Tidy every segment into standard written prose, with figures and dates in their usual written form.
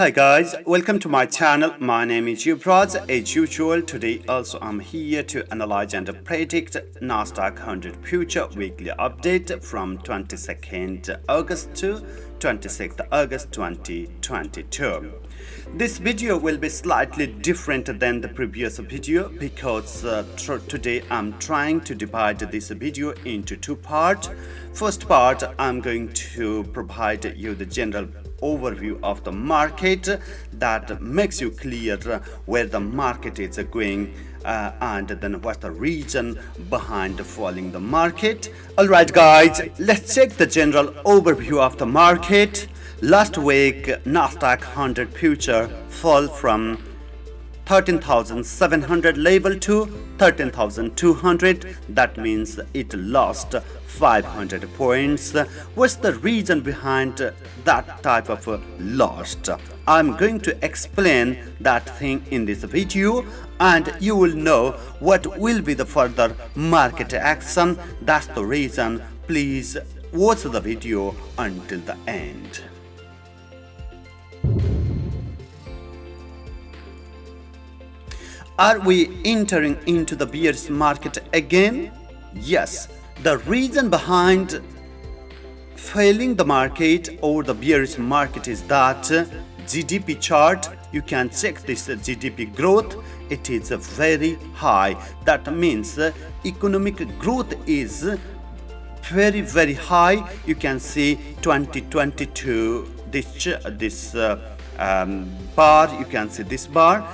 Hi guys, welcome to my channel. My name is Yuvraj. As usual, today also I'm here to analyze and predict Nasdaq 100 future weekly update from 22nd August to 26th August 2022. This video will be slightly different than the previous video because today I'm trying to divide this video into two parts. First part, I'm going to provide you the general overview of the market that makes you clear where the market is going and then what's the reason behind falling the market. Alright guys, let's check the general overview of the market. Last week Nasdaq 100 future fall from 13,700 level to 13,200. That means it lost 500 points. What's the reason behind that type of loss? I'm going to explain that thing in this video and you will know what will be the further market action. That's the reason. Please watch the video until the end. Are we entering into the bearish market again? Yes. The reason behind failing the market or the bearish market is that GDP chart, you can check this GDP growth, it is very high. That means economic growth is very high. You can see 2022 this bar, you can see this bar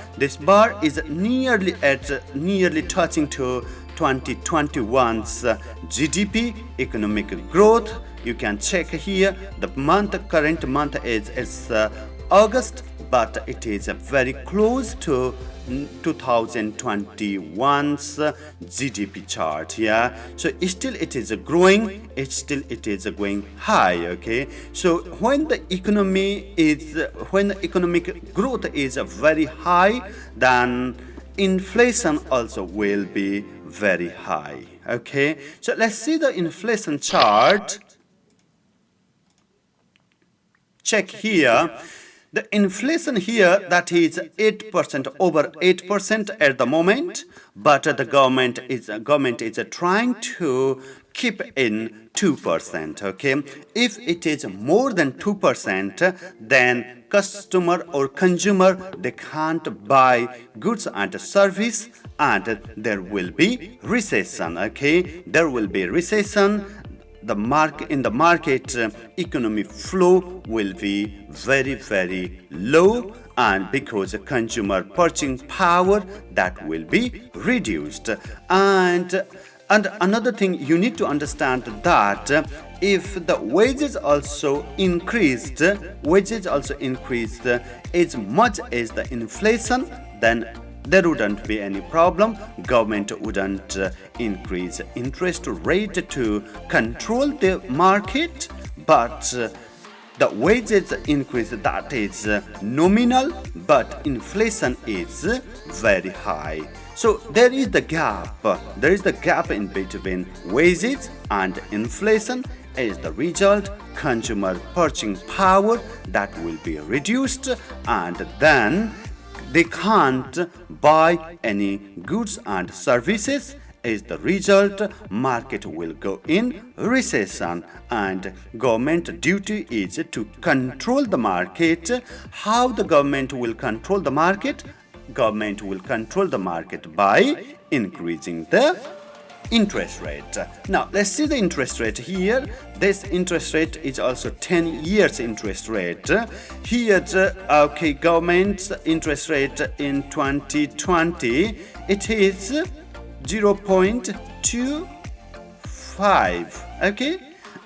is nearly touching to 2021's GDP economic growth. You can check here the current month is August, but it is very close to 2021's GDP chart. Yeah, so still it is growing, it is going high. Okay, so when the economic growth is very high, then inflation also will be very high. Okay, so let's see the inflation chart. Check here. The inflation here, that is 8%, over 8% at the moment, but the government is trying to keep in 2%. Okay, if it is more than 2%, then customer or consumer, they can't buy goods and service, and there will be recession. Okay, there will be recession. In the market, economic flow will be very low, and because consumer purchasing power, that will be reduced. And another thing you need to understand that if the wages also increased as much as the inflation, then there wouldn't be any problem. Government wouldn't increase interest rate to control the market, but the wages increase, that is nominal, but inflation is very high. So there is the gap in between wages and inflation. As the result, consumer purchasing power, that will be reduced, and then they can't buy any goods and services. As the result, market will go in recession, and government duty is to control the market. How the government will control the market? Government will control the market by increasing the interest rate. Now let's see the interest rate here. This interest rate is also 10 years interest rate. Here okay, government's interest rate in 2020, it is 0.25. okay,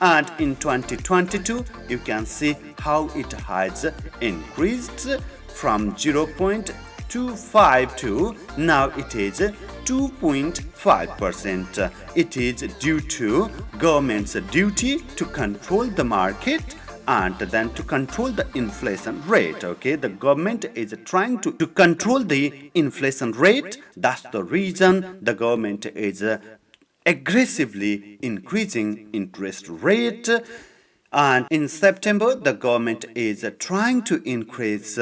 and in 2022 you can see how it has increased from 0.25 to now it is 2.5%. It is due to government's duty to control the market and then to control the inflation rate. Okay, the government is trying to control the inflation rate. That's the reason the government is aggressively increasing interest rate. And in September, the government is trying to increase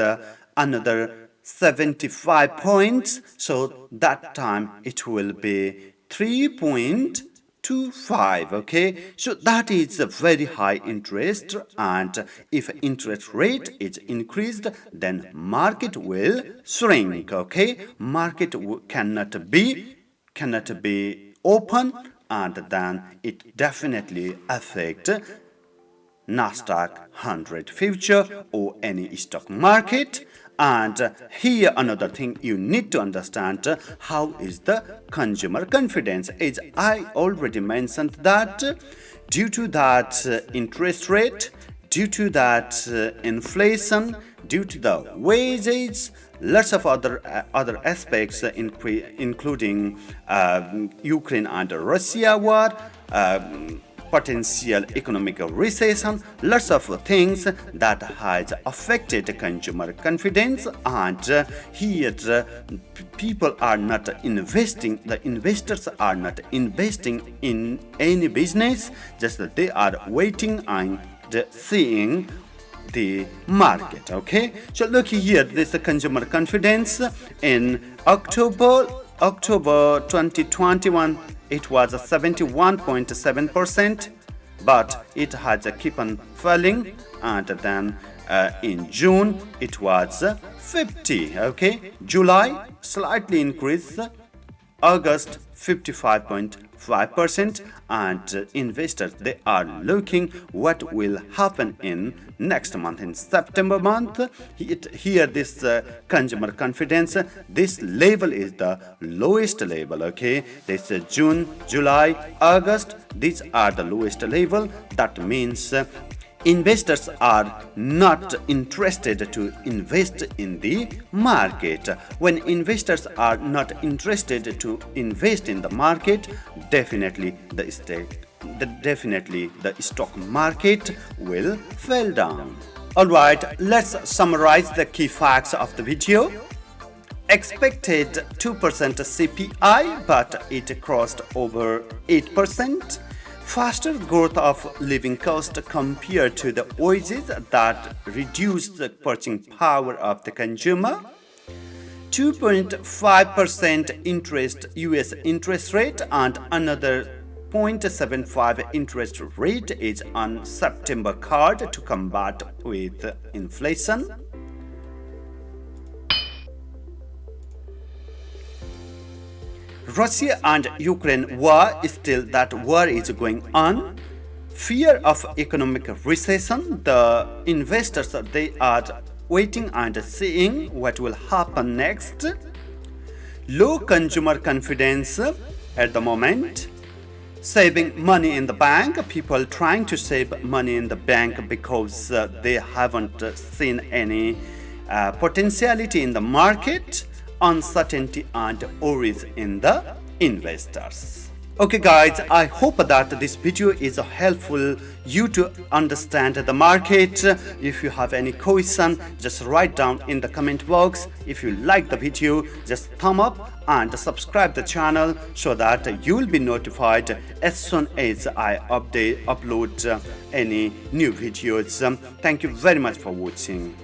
another 75 points. So that time it will be 3.25. Okay, so that is a very high interest, and if interest rate is increased, then market will shrink. Okay, market cannot be open, and then it definitely affect Nasdaq 100 future or any stock market. And here another thing you need to understand, how is the consumer confidence. As I already mentioned that due to that interest rate, due to that inflation, due to the wages, lots of other aspects, including Ukraine and Russia war, potential economic recession, lots of things that has affected consumer confidence. And here people are not investing, the investors are not investing in any business, just that they are waiting and seeing the market. Okay, so look here, this is the consumer confidence in October 2021. It was 71.7%, but it has keep on falling, and then in June it was 50. Okay, July slightly increased, August 55.5%, and investors, they are looking what will happen in next month, in September month. Here this consumer confidence, this level is the lowest level. Okay, this June, July, August, these are the lowest level. That means investors are not interested to invest in the market. When investors are not interested to invest in the market, definitely the stock market will fall down. Alright, let's summarize the key facts of the video. Expected 2% CPI, but it crossed over 8%. Faster growth of living cost compared to the wages that reduce the purchasing power of the consumer. 2.5% interest US interest rate, and another 0.75 interest rate is on September card to combat with inflation. Russia and Ukraine war, still that war is going on. Fear of economic recession, the investors, they are waiting and seeing what will happen next. Low consumer confidence at the moment. Saving money in the bank, people trying to save money in the bank because they haven't seen any potentiality in the market. Uncertainty and worries in the investors. Okay guys, I hope that this video is helpful you to understand the market. If you have any question, just write down in the comment box. If you like the video, just thumb up and subscribe the channel so that you will be notified as soon as I upload any new videos. Thank you very much for watching.